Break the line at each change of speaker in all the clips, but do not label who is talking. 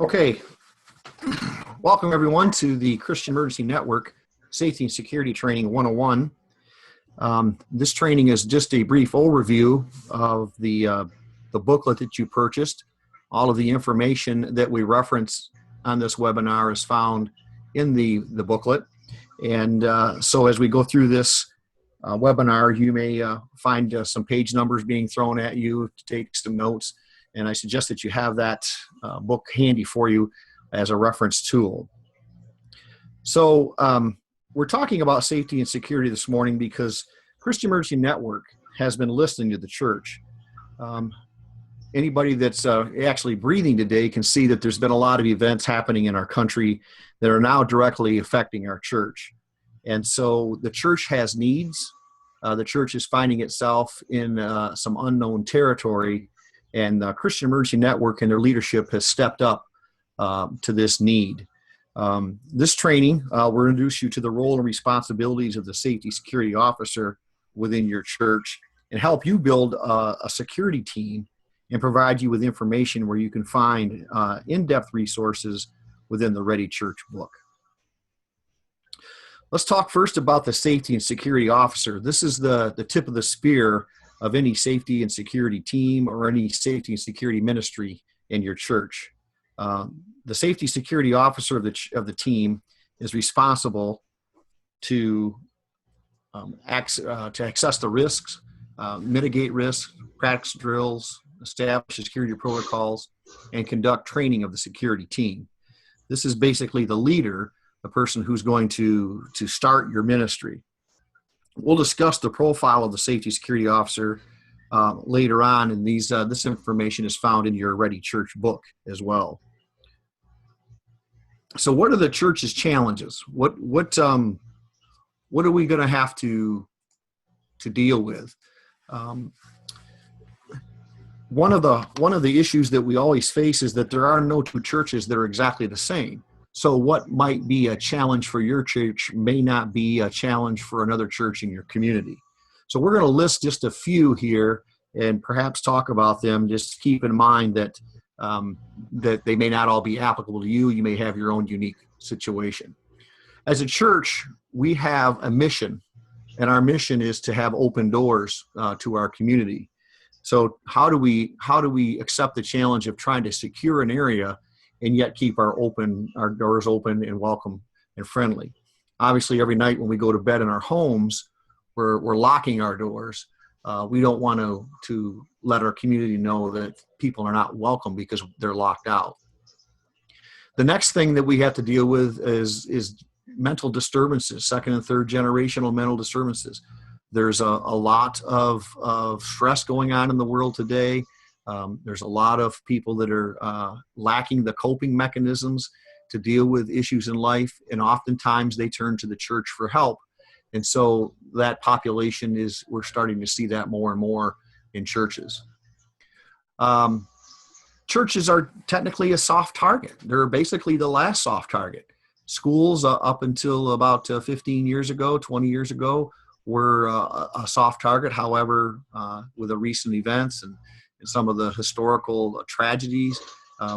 Okay, welcome everyone to the Christian Emergency Network Safety and Security Training 101. This training is just a brief overview of the booklet that you purchased. All of the information that we reference on this webinar is found in the booklet. And so as we go through this webinar, you may find some page numbers being thrown at you to take some notes. And I suggest that you have that book handy for you as a reference tool. So we're talking about safety and security this morning because Christian Emergency Network has been listening to the church. Anybody that's actually breathing today can see that there's been a lot of events happening in our country that are now directly affecting our church. And so the church has needs. The church is finding itself in some unknown territory, and Christian Emergency Network and their leadership has stepped up to this need. This training will introduce you to the role and responsibilities of the safety security officer within your church and help you build a security team and provide you with information where you can find in-depth resources within the Ready Church book. Let's talk first about the safety and security officer. This is the tip of the spear of any safety and security team or any safety and security ministry in your church. The safety security officer of the team is responsible to assess the risks, mitigate risks, practice drills, establish security protocols, and conduct training of the security team. This is basically the leader, the person who's going to start your ministry. We'll discuss the profile of the safety security officer later on, and this information is found in your Ready Church book as well. So what are the church's challenges? What are we going to have to deal with? One of the issues that we always face is that there are no two churches that are exactly the same. So what might be a challenge for your church may not be a challenge for another church in your community. So we're going to list just a few here and perhaps talk about them. Just keep in mind that that they may not all be applicable to you. You may have your own unique situation. As a church, we have a mission, and our mission is to have open doors to our community. So how do we accept the challenge of trying to secure an area and yet keep our doors open and welcome and friendly? Obviously, every night when we go to bed in our homes, we're locking our doors. We don't want to let our community know that people are not welcome because they're locked out. The next thing that we have to deal with is mental disturbances, second and third generational mental disturbances. There's a lot of stress going on in the world today. There's a lot of people that are lacking the coping mechanisms to deal with issues in life, and oftentimes they turn to the church for help. And so that population we're starting to see that more and more in churches. Churches are technically a soft target. They're basically the last soft target. Schools up until about 15 years ago, 20 years ago, were a soft target. However, with the recent events and some of the historical tragedies,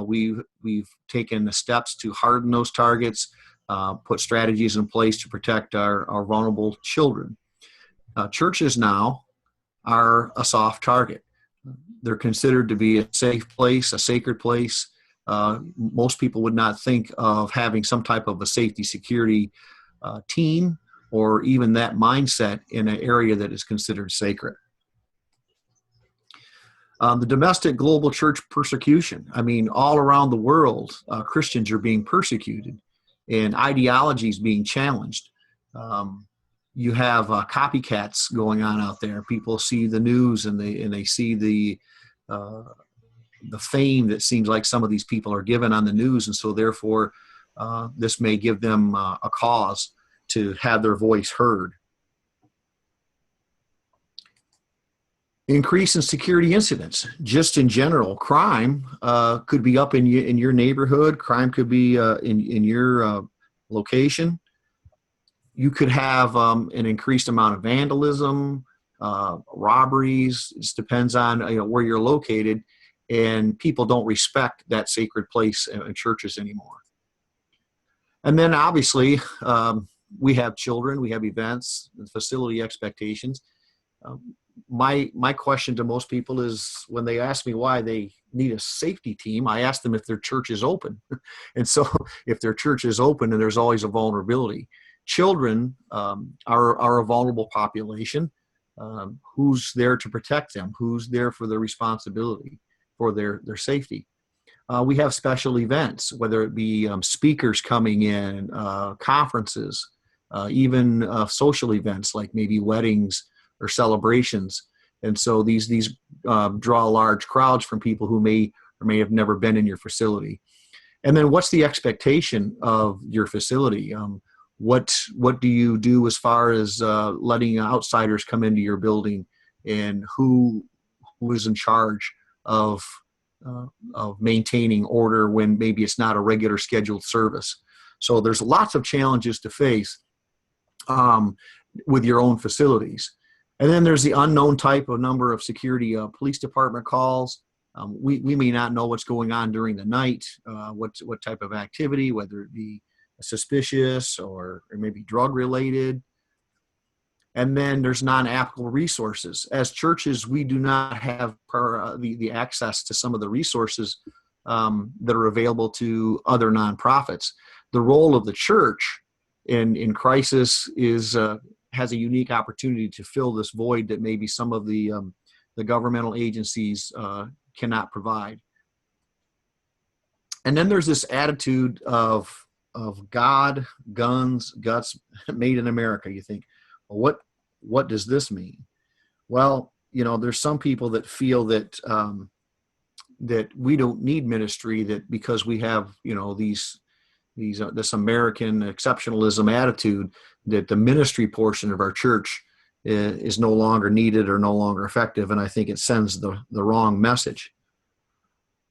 we've taken the steps to harden those targets, put strategies in place to protect our vulnerable children. Churches now are a soft target. They're considered to be a safe place, a sacred place. Most people would not think of having some type of a safety security team or even that mindset in an area that is considered sacred. The domestic global church persecution. I mean, all around the world, Christians are being persecuted and ideologies being challenged. You have copycats going on out there. People see the news and they see the fame that seems like some of these people are given on the news, and so therefore this may give them a cause to have their voice heard. Increase in security incidents. Just in general, crime could be up in your neighborhood. Crime could be in your location. You could have an increased amount of vandalism, robberies. It depends on where you're located. and people don't respect that sacred place in churches anymore. And then obviously, we have children, we have events, facility expectations. My question to most people is, when they ask me why they need a safety team, I ask them if their church is open. And so if their church is open, and there's always a vulnerability. Children are a vulnerable population. Who's there to protect them? Who's there for the responsibility for their safety? We have special events, whether it be speakers coming in, conferences, even social events like maybe weddings or celebrations. And so these draw large crowds from people who may or may have never been in your facility. And then what's the expectation of your facility? What do you do as far as letting outsiders come into your building, and who is in charge of maintaining order when maybe it's not a regular scheduled service? So there's lots of challenges to face with your own facilities. And then there's the unknown type of number of security police department calls. We may not know what's going on during the night, what type of activity, whether it be suspicious or maybe drug related. And then there's non-applicable resources. As churches, we do not have the access to some of the resources that are available to other nonprofits. The role of the church in crisis has a unique opportunity to fill this void that maybe some of the governmental agencies cannot provide. And then there's this attitude of God, guns, guts, made in America. You think, well, what does this mean? Well, there's some people that feel that that we don't need ministry, that because we have this American exceptionalism attitude, that the ministry portion of our church is no longer needed or no longer effective. And I think it sends the wrong message.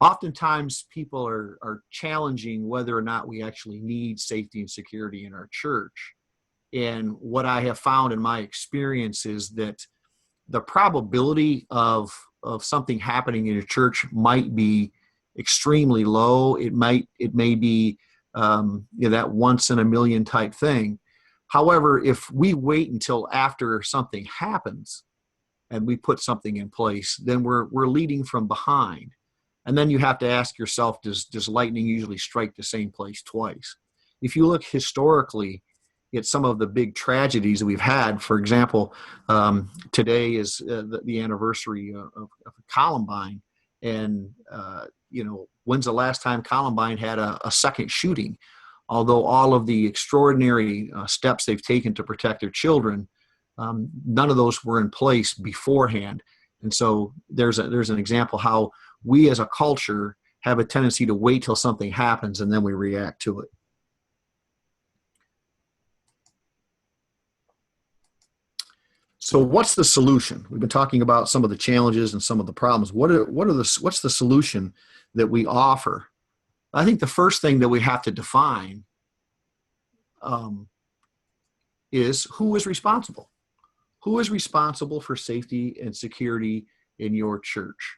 Oftentimes people are challenging whether or not we actually need safety and security in our church. And what I have found in my experience is that the probability of something happening in your church might be extremely low. It may be that once in a million type thing. However, if we wait until after something happens and we put something in place, then we're leading from behind. And then you have to ask yourself, does lightning usually strike the same place twice? If you look historically at some of the big tragedies that we've had, for example, today is the anniversary of Columbine. And, when's the last time Columbine had a second shooting? Although all of the extraordinary steps they've taken to protect their children, none of those were in place beforehand. And so there's an example how we as a culture have a tendency to wait till something happens and then we react to it. So what's the solution? We've been talking about some of the challenges and some of the problems. What's the solution that we offer? I think the first thing that we have to define is who is responsible. Who is responsible for safety and security in your church?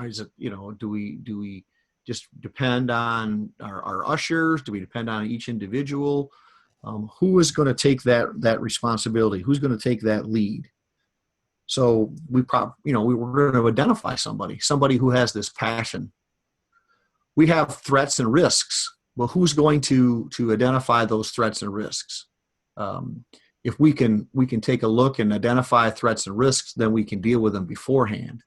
Is it, do we just depend on our ushers? Do we depend on each individual? Who is going to take that responsibility? Who's going to take that lead? So we were going to identify somebody who has this passion. We have threats and risks. Well, who's going to identify those threats and risks? If we can take a look and identify threats and risks, then we can deal with them beforehand.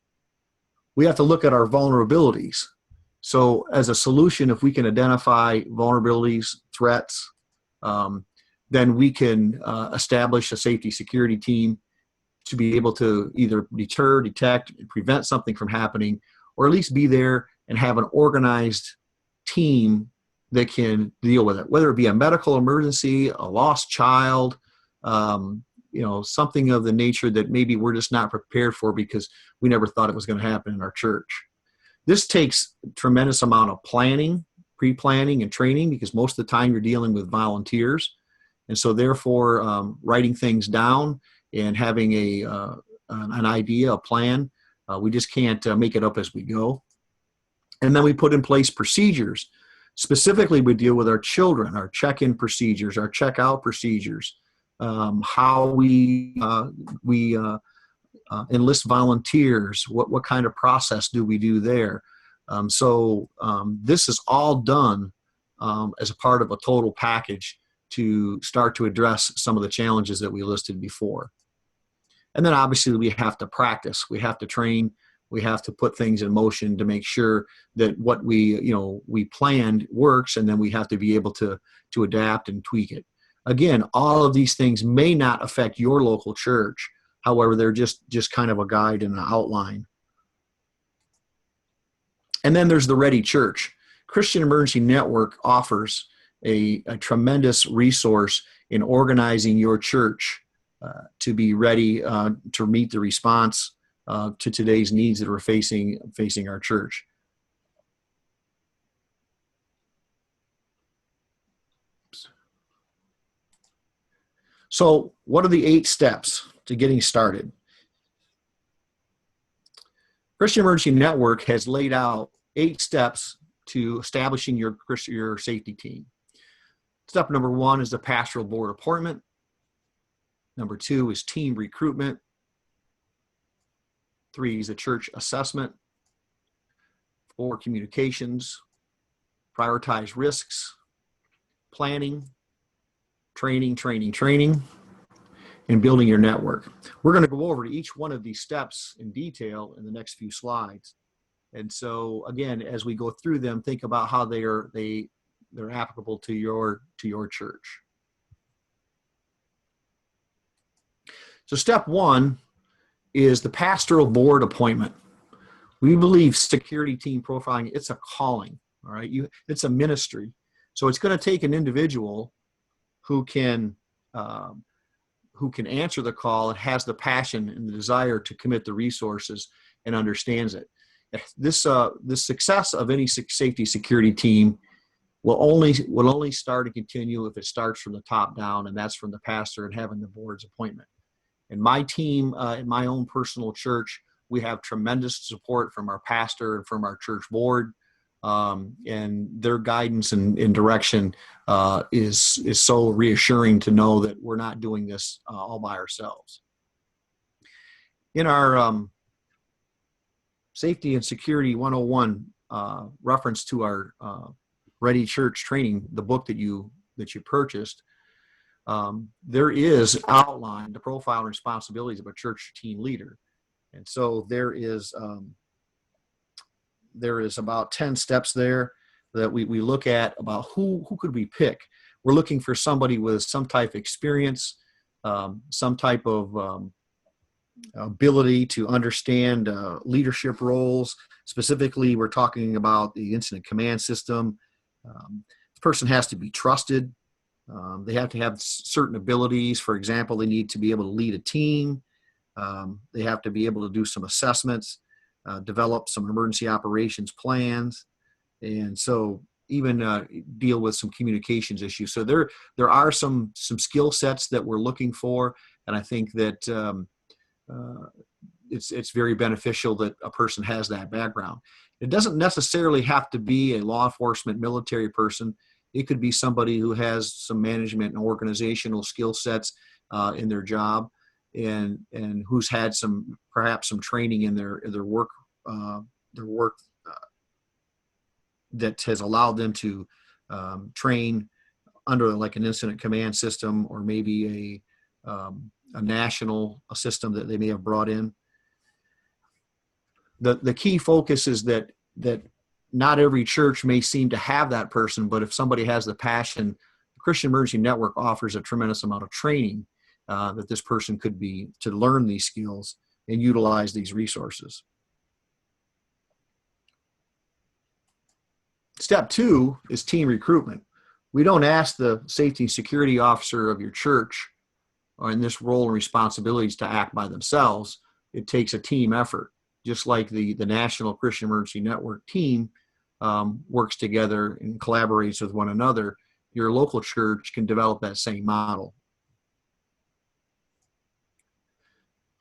We have to look at our vulnerabilities. So as a solution, if we can identify vulnerabilities, threats, then we can establish a safety security team to be able to either deter, detect, and prevent something from happening, or at least be there and have an organized team that can deal with it, whether it be a medical emergency, a lost child, something of the nature that maybe we're just not prepared for because we never thought it was going to happen in our church. This takes a tremendous amount of planning, pre-planning, and training, because most of the time you're dealing with volunteers. And so therefore, writing things down and having an idea, a plan, We just can't make it up as we go. And then we put in place procedures. Specifically, we deal with our children, our check-in procedures, our check-out procedures, how we enlist volunteers, what kind of process do we do there. This is all done as a part of a total package to start to address some of the challenges that we listed before. And then obviously we have to practice, we have to train, we have to put things in motion to make sure that what we planned works, and then we have to be able to adapt and tweak it. Again, all of these things may not affect your local church. However, they're just kind of a guide and an outline. And then there's the Ready Church. Christian Emergency Network offers a tremendous resource in organizing your church to be ready to meet the response to today's needs that are facing our church. So what are the 8 steps to getting started? Christian Emergency Network has laid out 8 steps to establishing your safety team. Step number 1 is the pastoral board appointment. Number 2 is team recruitment. 3 is the church assessment. 4, communications. Prioritize risks. Planning. Training, and building your network. We're going to go over each one of these steps in detail in the next few slides. And so again, as we go through them, think about how they're applicable to your church. So step 1 is the pastoral board appointment. We believe security team profiling, it's a calling, all right? It's a ministry. So it's going to take an individual who can answer the call and has the passion and the desire to commit the resources and understands it. The success of any safety security team will only start and continue if it starts from the top down, and that's from the pastor and having the board's appointment. In my team, in my own personal church, we have tremendous support from our pastor and from our church board. And their guidance and direction is so reassuring to know that we're not doing this all by ourselves. In our Safety and Security 101 reference to our Ready Church training, the book that you purchased, there is outlined the profile and responsibilities of a church team leader. And so there is about 10 steps there that we look at about who could we pick. We're looking for somebody with some type of experience, some type of ability to understand leadership roles. Specifically, we're talking about the incident command system. The person has to be trusted. They have to have certain abilities. For example, they need to be able to lead a team. They have to be able to do some assessments. Develop some emergency operations plans, and so even deal with some communications issues. So there are some skill sets that we're looking for, and I think that it's very beneficial that a person has that background. It doesn't necessarily have to be a law enforcement military person. It could be somebody who has some management and organizational skill sets in their job, and who's had perhaps some training in their work that has allowed them to train under like an incident command system, or maybe a national system that they may have brought in. The key focus is that not every church may seem to have that person, but if somebody has the passion, the Christian Emergency Network offers a tremendous amount of training that this person could be to learn these skills and utilize these resources. Step 2 is team recruitment. We don't ask the safety and security officer of your church or in this role and responsibilities to act by themselves. It takes a team effort. Just like the National Christian Emergency Network team works together and collaborates with one another, your local church can develop that same model.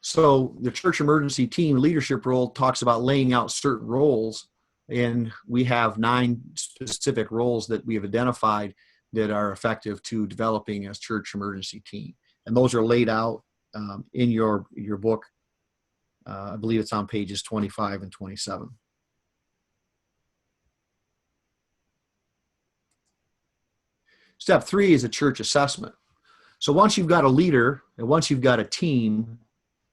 So the church emergency team leadership role talks about laying out certain roles, and we have 9 specific roles that we have identified that are effective to developing a church emergency team. And those are laid out in your book. I believe it's on pages 25 and 27. Step 3 is a church assessment. So once you've got a leader and once you've got a team,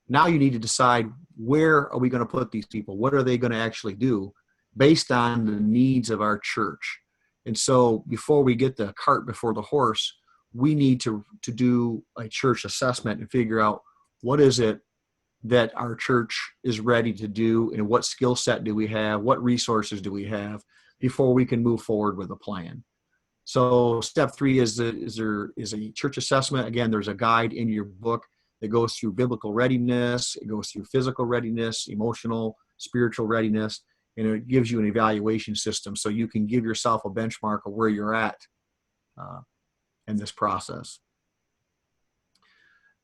now you need to decide, where are we going to put these people? What are they going to actually do based on the needs of our church? And so before we get the cart before the horse, we need to do a church assessment and figure out, what is it that our church is ready to do, and what skill set do we have, what resources do we have before we can move forward with a plan. So step 3 is a church assessment. Again, there's a guide in your book that goes through biblical readiness, it goes through physical readiness, emotional, spiritual readiness, and it gives you an evaluation system so you can give yourself a benchmark of where you're at in this process.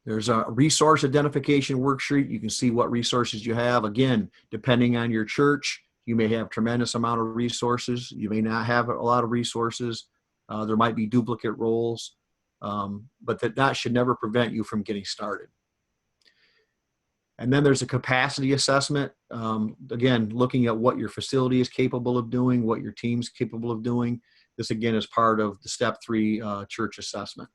There's a resource identification worksheet. You can see what resources you have. Again, depending on your church, you may have tremendous amount of resources. You may not have a lot of resources. There might be duplicate roles, but that should never prevent you from getting started. And then there's a capacity assessment. Again, looking at what your facility is capable of doing, what your team's capable of doing. This, again, is part of the step 3 church assessment.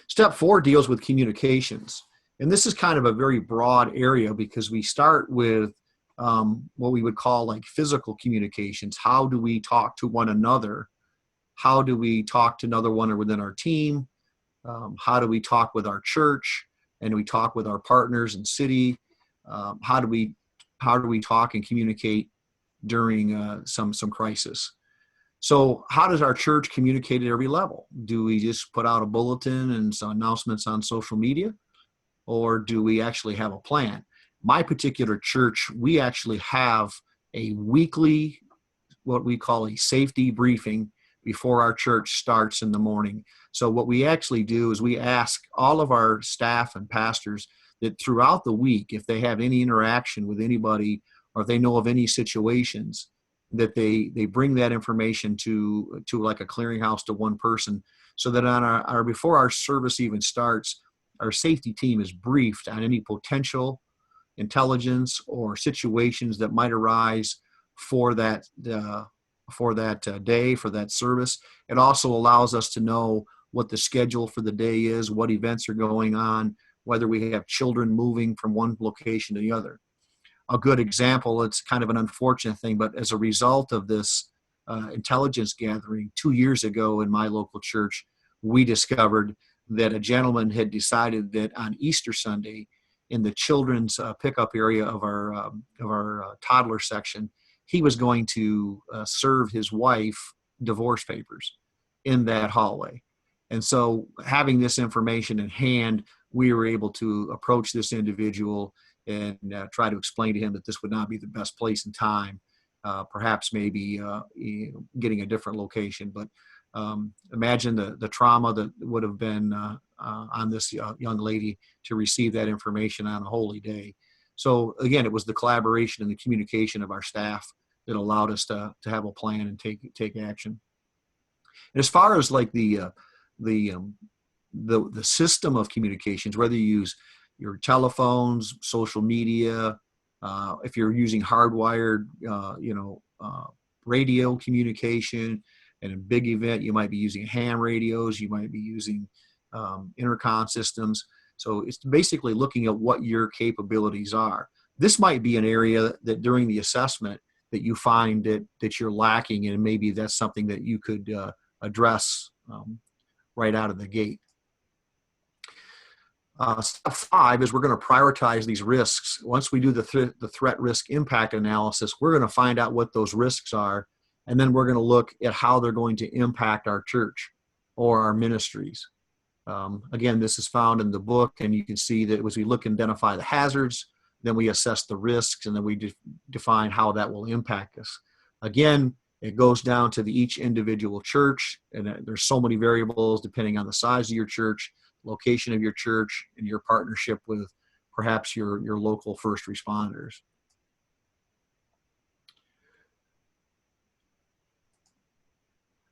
Step 4 deals with communications. And this is kind of a very broad area, because we start with what we would call like physical communications. How do we talk to one another? How do we talk to another one within our team? How do we talk with our church? And we talk with our partners in city? How do we talk and communicate during some crisis? So how does our church communicate at every level? Do we just put out a bulletin and some announcements on social media? Or do we actually have a plan? My particular church, we actually have a weekly, what we call a safety briefing before our church starts in the morning. So what we actually do is we ask all of our staff and pastors that throughout the week, if they have any interaction with anybody, or if they know of any situations, that they bring that information to like a clearinghouse to one person, so that on our before our service even starts, our safety team is briefed on any potential intelligence or situations that might arise for that day, for that service. It also allows us to know what the schedule for the day is, what events are going on, whether we have children moving from one location to the other. A good example, it's kind of an unfortunate thing, but as a result of this intelligence gathering 2 years ago in my local church, we discovered that a gentleman had decided that on Easter Sunday, in the children's pickup area of our toddler section, he was going to serve his wife divorce papers in that hallway. And so having this information in hand, we were able to approach this individual and try to explain to him that this would not be the best place and time, perhaps maybe getting a different location. But imagine the trauma that would have been on this young lady to receive that information on a holy day. So again, it was the collaboration and the communication of our staff that allowed us to have a plan and take action. And as far as like the system of communications, whether you use your telephones, social media, if you're using hardwired, radio communication, and a big event, you might be using ham radios, you might be using intercom systems. So it's basically looking at what your capabilities are. This might be an area that during the assessment that you find that you're lacking, and maybe that's something that you could address right out of the gate. Step 5 is we're going to prioritize these risks. Once we do the threat risk impact analysis, we're going to find out what those risks are, and then we're going to look at how they're going to impact our church or our ministries. Again, this is found in the book, and you can see that as we look and identify the hazards, then we assess the risks, and then we define how that will impact us. Again, it goes down to each individual church, and there's so many variables depending on the size of your church, location of your church, and your partnership with perhaps your local first responders.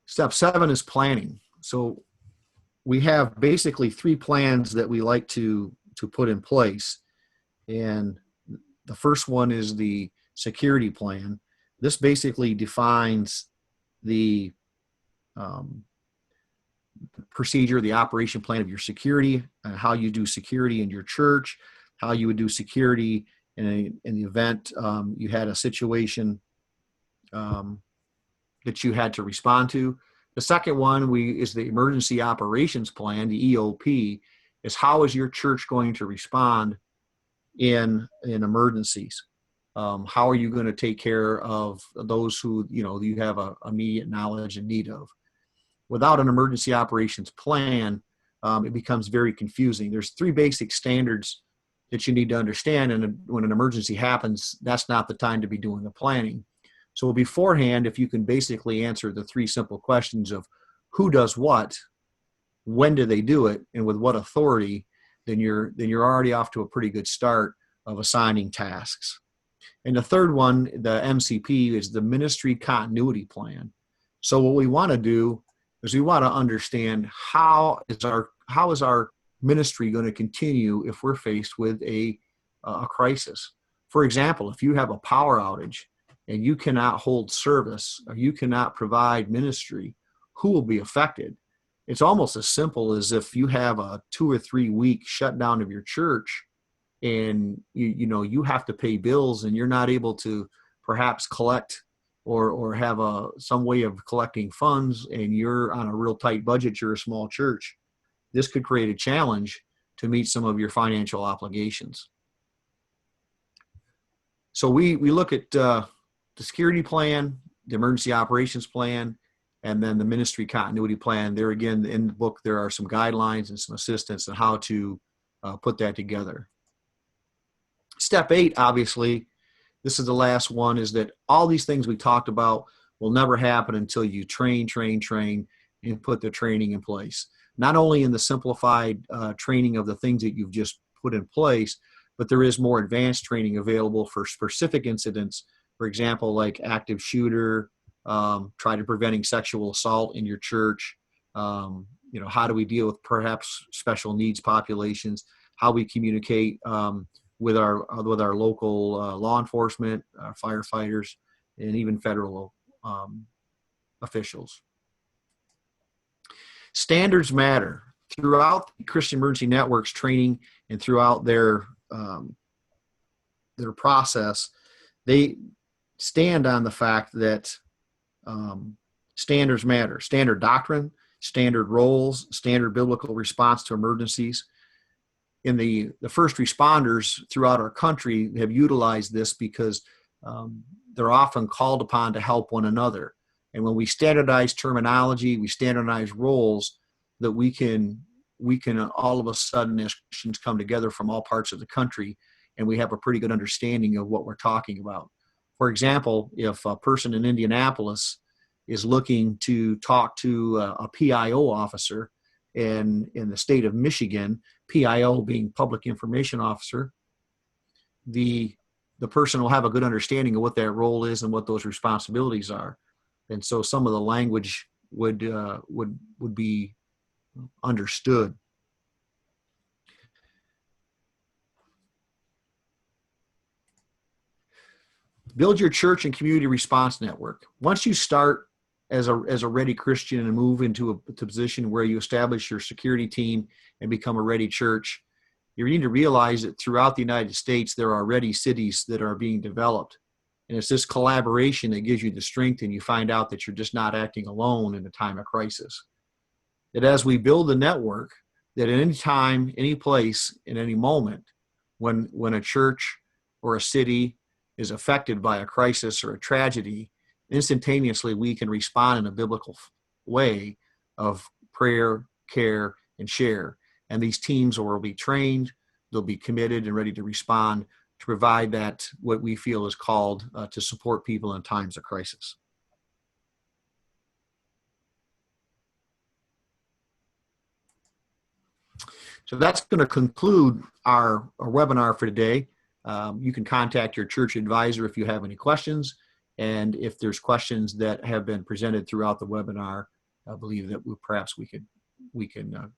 Step 7 is planning. So we have basically 3 plans that we like to put in place. And the first one is the security plan. This basically defines the procedure, the operation plan of your security, and how you do security in your church, how you would do security in the event you had a situation that you had to respond to. The second one is the emergency operations plan, the EOP, is how is your church going to respond in emergencies? How are you going to take care of those who you have a immediate knowledge and need of? Without an emergency operations plan, it becomes very confusing. There's 3 basic standards that you need to understand, and when an emergency happens, that's not the time to be doing the planning. So beforehand, if you can basically answer the 3 simple questions of who does what, when do they do it, and with what authority, then you're already off to a pretty good start of assigning tasks. And the third one, the MCP, is the ministry continuity plan. So what we want to do is we want to understand how is our ministry going to continue if we're faced with a crisis. For example, if you have a power outage and you cannot hold service or you cannot provide ministry, who will be affected? It's almost as simple as if you have a 2 or 3 week shutdown of your church and you have to pay bills and you're not able to perhaps collect or have some way of collecting funds, and you're on a real tight budget, you're a small church. This could create a challenge to meet some of your financial obligations. So we look at the security plan, the emergency operations plan, and then the ministry continuity plan. There again, in the book, there are some guidelines and some assistance on how to put that together. Step 8, obviously, this is the last one, is that all these things we talked about will never happen until you train, and put the training in place. Not only in the simplified training of the things that you've just put in place, but there is more advanced training available for specific incidents. For example, like active shooter, try to preventing sexual assault in your church. How do we deal with perhaps special needs populations? How we communicate with our local law enforcement, firefighters, and even federal officials. Standards matter. Throughout Christian Emergency Network's training and throughout their process, they stand on the fact that standards matter. Standard doctrine, standard roles, standard biblical response to emergencies. In the first responders throughout our country have utilized this because they're often called upon to help one another. And when we standardize terminology, we standardize roles, that we can all of a sudden, as Christians, come together from all parts of the country, and we have a pretty good understanding of what we're talking about. For example, if a person in Indianapolis is looking to talk to a PIO officer in the state of Michigan, PIO being Public Information Officer, the person will have a good understanding of what that role is and what those responsibilities are. And so some of the language would be understood. Build your church and community response network. Once you start as a ready Christian and move into a position where you establish your security team and become a ready church, you need to realize that throughout the United States, there are ready cities that are being developed. And it's this collaboration that gives you the strength, and you find out that you're just not acting alone in a time of crisis. That as we build the network, that at any time, any place, in any moment, when a church or a city is affected by a crisis or a tragedy, instantaneously we can respond in a biblical way of prayer, care, and share. And these teams will be trained, they'll be committed and ready to respond to provide that, what we feel is called to support people in times of crisis. So that's going to conclude our webinar for today. You can contact your church advisor if you have any questions. And if there's questions that have been presented throughout the webinar, I believe that perhaps we can